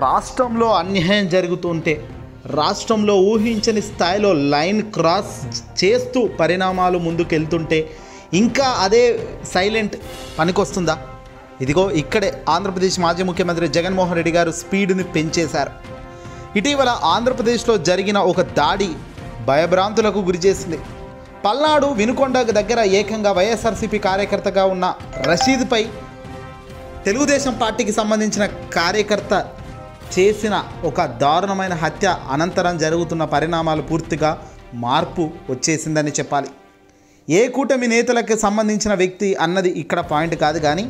రాష్ట్రంలో అన్యాయం జరుగుతుంటే రాష్ట్రంలో ఊహించని స్థాయిలో లైన్ క్రాస్ చేస్తూ పరిణామాలు ముందుకెళ్తుంటే ఇంకా అదే సైలెంట్ పనికొస్తుందా? ఇదిగో ఇక్కడే ఆంధ్రప్రదేశ్ మాజీ ముఖ్యమంత్రి జగన్మోహన్ రెడ్డి గారు స్పీడ్ని పెంచేశారు. ఇటీవల ఆంధ్రప్రదేశ్లో జరిగిన ఒక దాడి భయభ్రాంతులకు గురిచేసింది. పల్నాడు వినుకొండ దగ్గర ఏకంగా వైఎస్ఆర్సీపీ కార్యకర్తగా ఉన్న రషీద్పై తెలుగుదేశం పార్టీకి సంబంధించిన కార్యకర్త చేసిన ఒక దారుణమైన హత్య అనంతరం జరుగుతున్న పరిణామాలు పూర్తిగా మార్పు వచ్చేసిందని చెప్పాలి. ఏ కూటమి నేతలకు సంబంధించిన వ్యక్తి అన్నది ఇక్కడ పాయింట్ కాదు, కానీ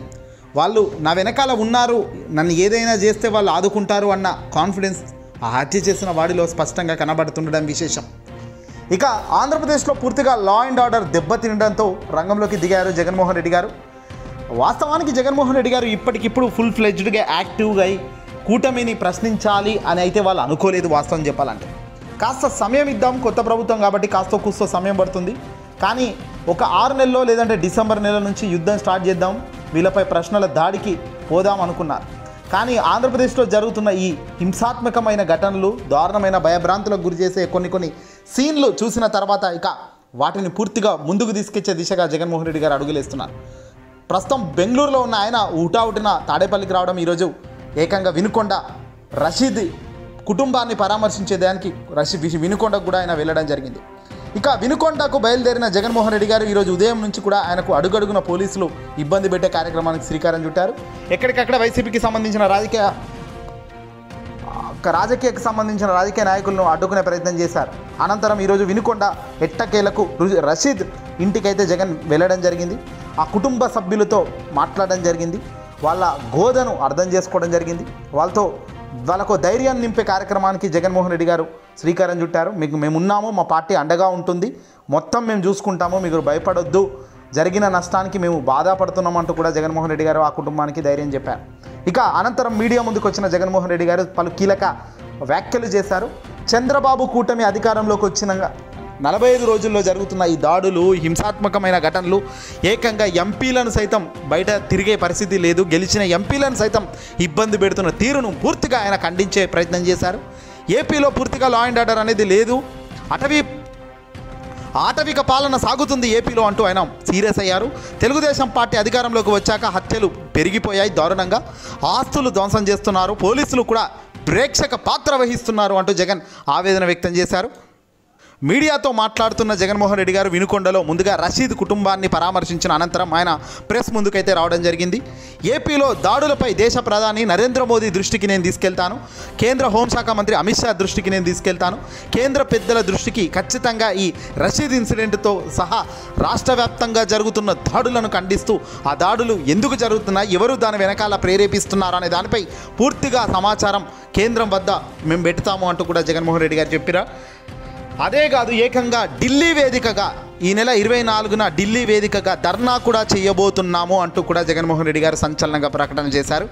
వాళ్ళు నా వెనకాల ఉన్నారు, నన్ను ఏదైనా చేస్తే వాళ్ళు ఆదుకుంటారు అన్న కాన్ఫిడెన్స్ ఆ హత్య చేసిన వాడిలో స్పష్టంగా కనబడుతుండడం విశేషం. ఇక ఆంధ్రప్రదేశ్లో పూర్తిగా లా అండ్ ఆర్డర్ దెబ్బతినడంతో రంగంలోకి దిగారు జగన్మోహన్ రెడ్డి గారు. వాస్తవానికి జగన్మోహన్ రెడ్డి గారు ఇప్పటికిప్పుడు ఫుల్ ఫ్లెడ్జ్డ్గా యాక్టివ్గా అయి కూటమిని ప్రశ్నించాలి అని అయితే వాళ్ళు అనుకోలేదు. వాస్తవం చెప్పాలంటే కాస్త సమయం ఇద్దాం, కొత్త ప్రభుత్వం కాబట్టి కాస్త కూస్తో సమయం పడుతుంది, కానీ ఒక 6 నెలలో లేదంటే డిసెంబర్ నెల నుంచి యుద్ధం స్టార్ట్ చేద్దాం, వీళ్ళపై ప్రశ్నల దాడికి పోదాం అనుకున్నారు. కానీ ఆంధ్రప్రదేశ్లో జరుగుతున్న ఈ హింసాత్మకమైన ఘటనలు, దారుణమైన భయభ్రాంతులకు గురి చేసే కొన్ని సీన్లు చూసిన తర్వాత ఇక వాటిని పూర్తిగా ముందుకు తీసుకొచ్చే దిశగా జగన్మోహన్ రెడ్డి గారు అడుగులేస్తున్నారు. ప్రస్తుతం బెంగళూరులో ఉన్న ఆయన ఊటావుటిన తాడేపల్లికి రావడం, ఈరోజు ఏకంగా వినుకొండ రషీద్ కుటుంబాన్ని పరామర్శించేదానికి వినుకొండకు కూడా ఆయన వెళ్ళడం జరిగింది. ఇక వినుకొండకు బయలుదేరిన జగన్మోహన్ రెడ్డి గారు ఈరోజు ఉదయం నుంచి కూడా ఆయనకు అడుగడుగున పోలీసులు ఇబ్బంది పెట్టే కార్యక్రమానికి శ్రీకారం చుట్టారు. ఎక్కడికక్కడ వైసీపీకి సంబంధించిన రాజకీయకు సంబంధించిన రాజకీయ నాయకులను అడ్డుకునే ప్రయత్నం చేశారు. అనంతరం ఈరోజు వినుకొండ ఎట్టకేలకు రషీద్ ఇంటికైతే జగన్ వెళ్ళడం జరిగింది. ఆ కుటుంబ సభ్యులతో మాట్లాడడం జరిగింది, వాళ్ళ గోదను అర్థం చేసుకోవడం జరిగింది, వాళ్ళకు ధైర్యాన్ని నింపే కార్యక్రమానికి జగన్మోహన్ రెడ్డి గారు శ్రీకారం చుట్టారు. మేము ఉన్నాము, మా పార్టీ అండగా ఉంటుంది, మొత్తం మేము చూసుకుంటాము, మీరు భయపడొద్దు, జరిగిన నష్టానికి మేము బాధపడుతున్నామంటూ కూడా జగన్మోహన్ రెడ్డి గారు ఆ కుటుంబానికి ధైర్యం చెప్పారు. ఇక అనంతరం మీడియా ముందుకు వచ్చిన జగన్మోహన్ రెడ్డి గారు పలు కీలక వ్యాఖ్యలు చేశారు. చంద్రబాబు కూటమి అధికారంలోకి వచ్చిన 45 రోజుల్లో జరుగుతున్న ఈ దాడులు, హింసాత్మకమైన ఘటనలు, ఏకంగా ఎంపీలను సైతం బయట తిరిగే పరిస్థితి లేదు, గెలిచిన ఎంపీలను సైతం ఇబ్బంది పెడుతున్న తీరును పూర్తిగా ఆయన ఖండించే ప్రయత్నం చేశారు. ఏపీలో పూర్తిగా లా అండ్ ఆర్డర్ అనేది లేదు, ఆటవిక పాలన సాగుతుంది ఏపీలో అంటూ ఆయన సీరియస్ అయ్యారు. తెలుగుదేశం పార్టీ అధికారంలోకి వచ్చాక హత్యలు పెరిగిపోయాయి దారుణంగా, ఆస్తులు ధ్వంసం చేస్తున్నారు, పోలీసులు కూడా ప్రేక్షక పాత్ర వహిస్తున్నారు అంటూ జగన్ ఆవేదన వ్యక్తం చేశారు. మీడియాతో మాట్లాడుతున్న జగన్మోహన్ రెడ్డి గారు వినుకొండలో ముందుగా రషీద్ కుటుంబాన్ని పరామర్శించిన అనంతరం ఆయన ప్రెస్ ముందుకైతే రావడం జరిగింది. ఏపీలో దాడులపై దేశ ప్రధాని నరేంద్ర మోదీ దృష్టికి నేను తీసుకెళ్తాను, కేంద్ర హోంశాఖ మంత్రి అమిత్ షా దృష్టికి నేను తీసుకెళ్తాను, కేంద్ర పెద్దల దృష్టికి ఖచ్చితంగా ఈ రషీద్ ఇన్సిడెంట్తో సహా రాష్ట్ర వ్యాప్తంగా జరుగుతున్న దాడులను ఖండిస్తూ ఆ దాడులు ఎందుకు జరుగుతున్నాయి, ఎవరు దాని వెనకాల ప్రేరేపిస్తున్నారు అనే దానిపై పూర్తిగా సమాచారం కేంద్రం వద్ద మేము పెడతాము అంటూ కూడా జగన్మోహన్ రెడ్డి గారు చెప్పారు. అదే కాదు, ఏకంగా ఢిల్లీ వేదికగా ఈ నెల 24న ఢిల్లీ వేదికగా ధర్నా కూడా చేయబోతున్నాము అంటూ కూడా జగన్మోహన్ రెడ్డి గారు సంచలనంగా ప్రకటన చేశారు.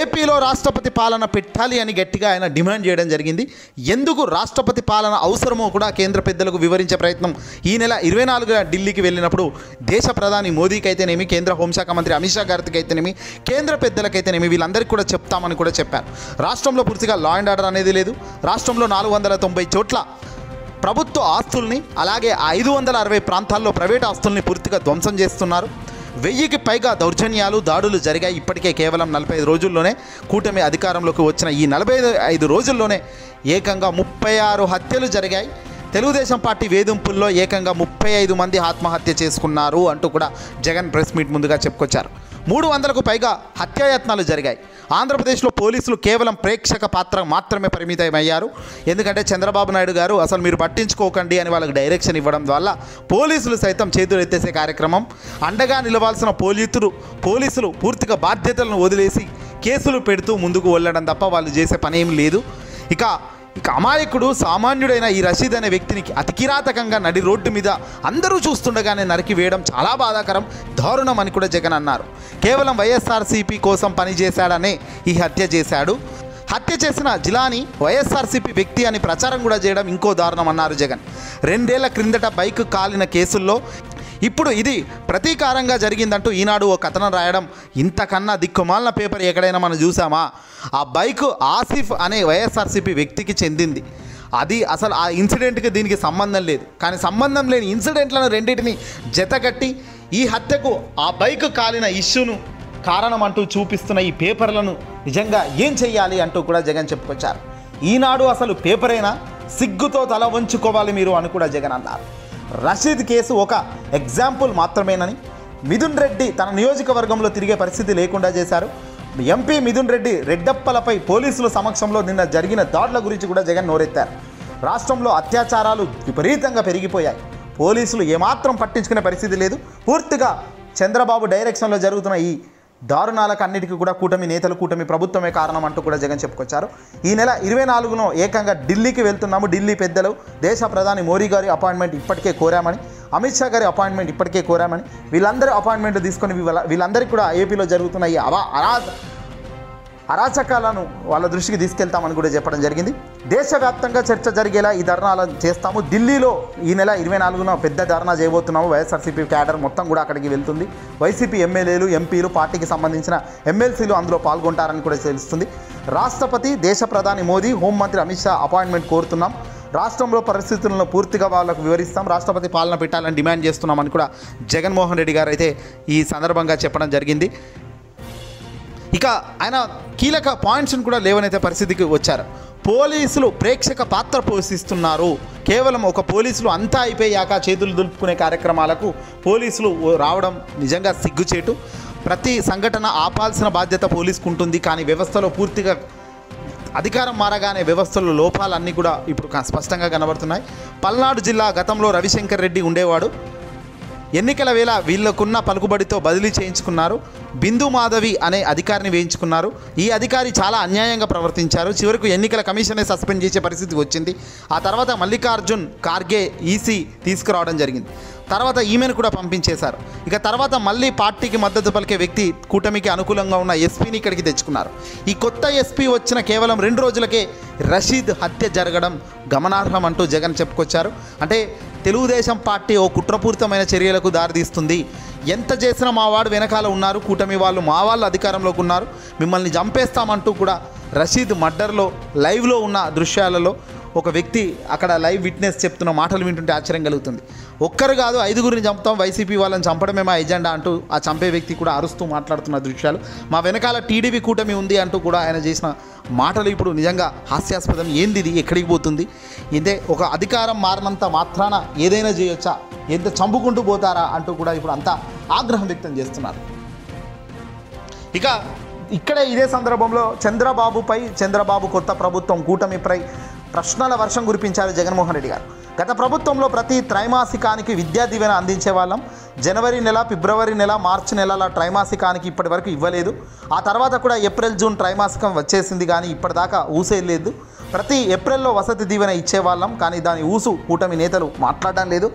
ఏపీలో రాష్ట్రపతి పాలన పెట్టాలి అని గట్టిగా ఆయన డిమాండ్ చేయడం జరిగింది. ఎందుకు రాష్ట్రపతి పాలన అవసరమో కూడా కేంద్ర పెద్దలకు వివరించే ప్రయత్నం ఈ నెల 24న ఢిల్లీకి వెళ్ళినప్పుడు దేశ ప్రధాని మోదీకి అయితేనేమి, కేంద్ర హోంశాఖ మంత్రి అమిత్ షా గారికి అయితేనేమి, కేంద్ర పెద్దలకైతేనేమి వీళ్ళందరికీ కూడా చెప్తామని కూడా చెప్పారు. రాష్ట్రంలో పూర్తిగా లా అండ్ ఆర్డర్ అనేది లేదు. రాష్ట్రంలో 490 చోట్ల ప్రభుత్వ ఆస్తుల్ని, అలాగే 560 ప్రాంతాల్లో ప్రైవేట్ ఆస్తుల్ని పూర్తిగా ధ్వంసం చేస్తున్నారు. 1000కి పైగా దౌర్జన్యాలు, దాడులు జరిగాయి. ఇప్పటికే కేవలం 45 రోజుల్లోనే కూటమి అధికారంలోకి వచ్చిన ఈ 45 రోజుల్లోనే ఏకంగా 36 హత్యలు జరిగాయి. తెలుగుదేశం పార్టీ వేధింపుల్లో ఏకంగా 35 మంది ఆత్మహత్య చేసుకున్నారు అంటూ కూడా జగన్ ప్రెస్ మీట్ ముందుగా చెప్పుకొచ్చారు. 300కు పైగా హత్యాయత్నాలు జరిగాయి. ఆంధ్రప్రదేశ్లో పోలీసులు కేవలం ప్రేక్షక పాత్ర మాత్రమే పరిమితమయ్యారు. ఎందుకంటే చంద్రబాబు నాయుడు గారు అసలు మీరు పట్టించుకోకండి అని వాళ్ళకి డైరెక్షన్ ఇవ్వడం వల్ల పోలీసులు సైతం చేతులు ఎత్తేసే కార్యక్రమం, అండగా నిలవాల్సిన పోలీసులు పూర్తిగా బాధ్యతలను వదిలేసి కేసులు పెడుతూ ముందుకు వెళ్ళడం తప్ప వాళ్ళు చేసే పని ఏం లేదు. ఇక అమాయకుడు సామాన్యుడైన ఈ రషీద్ అనే వ్యక్తిని అతి కిరాతకంగా నడి రోడ్డు మీద అందరూ చూస్తుండగానే నరికి వేయడం చాలా బాధాకరం, దారుణం అని కూడా జగన్ అన్నారు. కేవలం వైఎస్ఆర్సీపీ కోసం పనిచేశాడనే ఈ హత్య చేశాడు. హత్య చేసిన జిలాని వైఎస్ఆర్సీపీ వ్యక్తి అని ప్రచారం కూడా చేయడం ఇంకో దారుణం అన్నారు జగన్. 2 ఏళ్ల క్రిందట బైక్ కాలిన కేసుల్లో ఇప్పుడు ఇది ప్రతీకారంగా జరిగిందంటూ ఈనాడు ఓ కథనం రాయడం ఇంతకన్నా దిక్కుమాలిన పేపర్ ఎక్కడైనా మనం చూసామా? ఆ బైకు ఆసిఫ్ అనే వైఎస్ఆర్సీపీ వ్యక్తికి చెందింది. అది అసలు ఆ ఇన్సిడెంట్కి దీనికి సంబంధం లేదు. కానీ సంబంధం లేని ఇన్సిడెంట్లను రెండింటిని జతగట్టి ఈ హత్యకు ఆ బైకు కాలిన ఇష్యూను కారణం అంటూ చూపిస్తున్న ఈ పేపర్లను నిజంగా ఏం చెయ్యాలి అంటూ కూడా జగన్ చెప్పుకొచ్చారు. ఈనాడు అసలు పేపరైనా, సిగ్గుతో తల వంచుకోవాలి మీరు అని కూడా జగన్ అన్నారు. రషీద్ కేసు ఒక ఎగ్జాంపుల్ మాత్రమేనని, మిథున్ రెడ్డి తన నియోజకవర్గంలో తిరిగే పరిస్థితి లేకుండా చేశారు. ఎంపీ మిథున్ రెడ్డి రెడ్డప్పలపై పోలీసుల సమక్షంలో నిన్న జరిగిన దాడుల గురించి కూడా జగన్ నోరెత్తారు. రాష్ట్రంలో అత్యాచారాలు విపరీతంగా పెరిగిపోయాయి. పోలీసులు ఏమాత్రం పట్టించుకునే పరిస్థితి లేదు. పూర్తిగా చంద్రబాబు డైరెక్షన్లో జరుగుతున్న ఈ దారుణాలకు అన్నిటికీ కూడా కూటమి నేతలు, కూటమి ప్రభుత్వమే కారణం అంటూ కూడా జగన్ చెప్పుకొచ్చారు. ఈ నెల 24న ఏకంగా ఢిల్లీకి వెళ్తున్నాము. ఢిల్లీ పెద్దలు దేశ ప్రధాని మోడీ గారి అపాయింట్మెంట్ ఇప్పటికే కోరామని, అమిత్ షా గారి అపాయింట్మెంట్ ఇప్పటికే కోరామని, వీళ్ళందరూ అపాయింట్మెంట్ తీసుకొని వీళ్ళందరికీ కూడా ఏపీలో జరుగుతున్న ఈ అరాచకాలను వాళ్ళ దృష్టికి తీసుకెళ్తామని కూడా చెప్పడం జరిగింది. దేశవ్యాప్తంగా చర్చ జరిగేలా ఈ ధర్నాలను చేస్తాము. ఢిల్లీలో ఈ నెల 24న పెద్ద ధర్నా చేయబోతున్నాము. వైఎస్ఆర్సీపీ క్యాడర్ మొత్తం కూడా అక్కడికి వెళ్తుంది. వైసీపీ ఎమ్మెల్యేలు, ఎంపీలు, పార్టీకి సంబంధించిన ఎమ్మెల్సీలు అందులో పాల్గొంటారని కూడా తెలుస్తుంది. రాష్ట్రపతి, దేశ ప్రధాని మోదీ, హోంమంత్రి అమిత్ షా అపాయింట్మెంట్ కోరుతున్నాం. రాష్ట్రంలో పరిస్థితులను పూర్తిగా వాళ్ళకు వివరిస్తాం. రాష్ట్రపతి పాలన పెట్టాలని డిమాండ్ చేస్తున్నామని కూడా జగన్మోహన్ రెడ్డి గారు అయితే ఈ సందర్భంగా చెప్పడం జరిగింది. ఇక ఆయన కీలక పాయింట్స్ని కూడా లేవనైతే పరిస్థితికి వచ్చారు. పోలీసులు ప్రేక్షక పాత్ర పోషిస్తున్నారు. కేవలం ఒక పోలీసులు అంతా అయిపోయాక చేతులు దులుపుకునే కార్యక్రమాలకు పోలీసులు రావడం నిజంగా సిగ్గుచేటు. ప్రతి సంఘటన ఆపాల్సిన బాధ్యత పోలీసుకు ఉంటుంది. కానీ వ్యవస్థలో పూర్తిగా అధికారం మారగానే వ్యవస్థలో లోపాలన్నీ కూడా ఇప్పుడు స్పష్టంగా కనబడుతున్నాయి. పల్నాడు జిల్లా గతంలో రవిశంకర్ రెడ్డి ఉండేవాడు. ఎన్నికల వేళ వీళ్ళకున్న పలుకుబడితో బదిలీ చేయించుకున్నారు. బిందు మాధవి అనే అధికారిని వేయించుకున్నారు. ఈ అధికారి చాలా అన్యాయంగా ప్రవర్తించారు. చివరకు ఎన్నికల కమిషనే సస్పెండ్ చేసే పరిస్థితి వచ్చింది. ఆ తర్వాత మల్లికార్జున్ ఖార్గే ఈసీ తీసుకురావడం జరిగింది. తర్వాత ఈమెను కూడా పంపించేశారు. ఇక తర్వాత మళ్ళీ పార్టీకి మద్దతు పలికే వ్యక్తి, కూటమికి అనుకూలంగా ఉన్న ఎస్పీని ఇక్కడికి తెచ్చుకున్నారు. ఈ కొత్త ఎస్పీ వచ్చిన కేవలం 2 రోజులకే రషీద్ హత్య జరగడం గమనార్హం అంటూ జగన్ చెప్పుకొచ్చారు. అంటే తెలుగుదేశం పార్టీ ఓ కుట్రపూరితమైన చర్యలకు దారితీస్తుంది. ఎంత చేసినా మా వాడు వెనకాల ఉన్నారు, కూటమి వాళ్ళు మా వాళ్ళు అధికారంలోకి ఉన్నారు, మిమ్మల్ని చంపేస్తామంటూ కూడా రషీద్ మర్డర్లో లైవ్లో ఉన్న దృశ్యాలలో ఒక వ్యక్తి అక్కడ లైవ్ విట్నెస్ చెప్తున్న మాటలు వింటుంటే ఆశ్చర్యం కలుగుతుంది. ఒక్కరు కాదు 5గురిని చంపుతాం, వైసీపీ వాళ్ళని చంపడమే మా ఎజెండా అంటూ ఆ చంపే వ్యక్తి కూడా అరుస్తూ మాట్లాడుతున్న దృశ్యాలు, మా వెనకాల టీడీపీ కూటమి ఉంది అంటూ కూడా ఆయన చేసిన మాటలు ఇప్పుడు నిజంగా హాస్యాస్పదం. ఏంది ఇది, ఎక్కడికి పోతుంది? ఇదే ఒక అధికారం మారినంత మాత్రాన ఏదైనా చేయొచ్చా, ఎంత చంపుకుంటూ పోతారా అంటూ కూడా ఇప్పుడు అంతా ఆగ్రహం వ్యక్తం చేస్తున్నారు. ఇక ఇక్కడే ఇదే సందర్భంలో చంద్రబాబు కొత్త ప్రభుత్వం కూటమిపై ప్రశ్నల వర్షం కురిపించారు జగన్మోహన్ రెడ్డి గారు. గత ప్రభుత్వంలో ప్రతి త్రైమాసికానికి విద్యా దీవెన అందించే వాళ్ళం. జనవరి నెల, ఫిబ్రవరి నెల, మార్చి నెలల ట్రైమాసికానికి ఇప్పటి వరకు ఇవ్వలేదు. ఆ తర్వాత కూడా ఏప్రిల్, జూన్ ట్రైమాసికం వచ్చేసింది, కానీ ఇప్పటిదాకా ఊసే లేదు. ప్రతి ఏప్రిల్లో వసతి దీవెన ఇచ్చేవాళ్ళం, కానీ దాని ఊసు కూటమి నేతలు మాట్లాడడం లేదు.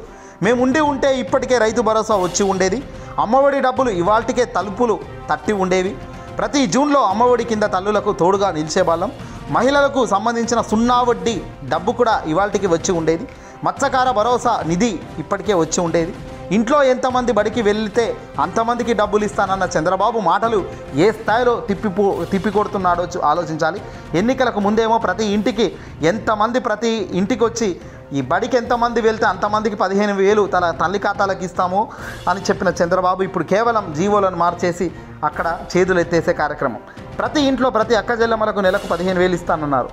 మేము ఉంటే ఇప్పటికే రైతు భరోసా వచ్చి ఉండేది. అమ్మఒడి డబ్బులు ఇవాల్టికే తలుపులు తట్టి ఉండేవి. ప్రతి జూన్లో అమ్మఒడి కింద తల్లులకు తోడుగా నిలిచేవాళ్ళం. మహిళలకు సంబంధించిన 0 వడ్డీ డబ్బు కూడా ఇవాల్టికి వచ్చి ఉండేది. మత్స్యకార భరోసా నిధి ఇప్పటికే వచ్చి ఉండేది. ఇంట్లో ఎంతమంది బడికి వెళ్తే అంతమందికి డబ్బులు ఇస్తానన్న చంద్రబాబు మాటలు ఏ స్థాయిలో తిప్పికొడుతున్నాడో ఆలోచించాలి. ఎన్నికలకు ముందేమో ప్రతి ఇంటికి వచ్చి ఈ బడికి ఎంతమంది వెళ్తే అంతమందికి 15,000 తల్లి ఖాతాలకు ఇస్తాము అని చెప్పిన చంద్రబాబు ఇప్పుడు కేవలం జీవోలను మార్చేసి అక్కడ చేతులు ఎత్తేసే కార్యక్రమం. ప్రతి ఇంట్లో ప్రతి అక్కజెల్లెమ్మలకు నెలకు 15,000 ఇస్తానన్నారు.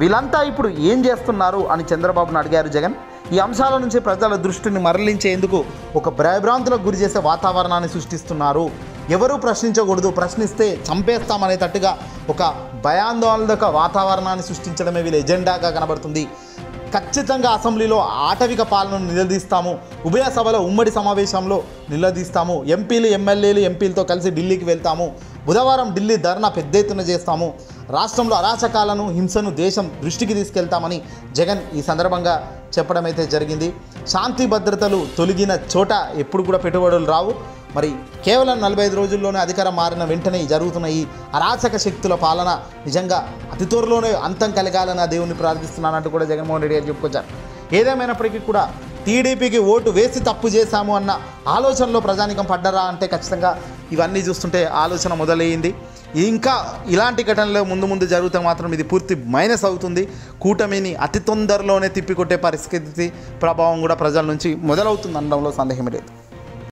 వీళ్ళంతా ఇప్పుడు ఏం చేస్తున్నారు అని చంద్రబాబును అడిగారు జగన్. ఈ అంశాల నుంచి ప్రజల దృష్టిని మరలించేందుకు ఒక భయభ్రాంతులకు గురి చేసే వాతావరణాన్ని సృష్టిస్తున్నారు. ఎవరూ ప్రశ్నించకూడదు, ప్రశ్నిస్తే చంపేస్తామనేటట్టుగా ఒక భయాందోళనక వాతావరణాన్ని సృష్టించడమే వీళ్ళ ఎజెండాగా కనబడుతుంది. ఖచ్చితంగా అసెంబ్లీలో ఆటవిక పాలనను నిలదీస్తాము, ఉభయ సభలో ఉమ్మడి సమావేశంలో నిలదీస్తాము, ఎంపీలతో కలిసి ఢిల్లీకి వెళ్తాము, బుధవారం ఢిల్లీ ధర్నా పెద్ద ఎత్తున చేస్తాము, రాష్ట్రంలో అరాచకాలను, హింసను దేశం దృష్టికి తీసుకెళ్తామని జగన్ ఈ సందర్భంగా చెప్పడం అయితే జరిగింది. శాంతి భద్రతలు తొలగిన చోట ఎప్పుడు కూడా పెట్టుబడులు రావు. మరి కేవలం 45 రోజుల్లోనే అధికారం మారిన వెంటనే జరుగుతున్న ఈ అరాచక శక్తుల పాలన నిజంగా అతి త్వరలోనే అంతం కలగాలని ఆ దేవుని ప్రార్థిస్తున్నానంటూ కూడా జగన్మోహన్ రెడ్డి గారు చెప్పుకొచ్చారు. ఏదేమైనప్పటికీ కూడా టీడీపీకి ఓటు వేసి తప్పు చేశాము అన్న ఆలోచనలో ప్రజానికం పడ్డరా అంటే ఖచ్చితంగా ఇవన్నీ చూస్తుంటే ఆలోచన మొదలయ్యింది. ఇంకా ఇలాంటి ఘటనలు ముందు జరిగితే మాత్రం ఇది పూర్తి మైనస్ అవుతుంది. కూటమిని అతి తొందరలోనే తిప్పికొట్టే పరిస్థితి ప్రభావం కూడా ప్రజల నుంచి మొదలవుతుంది అనడంలో సందేహం లేదు.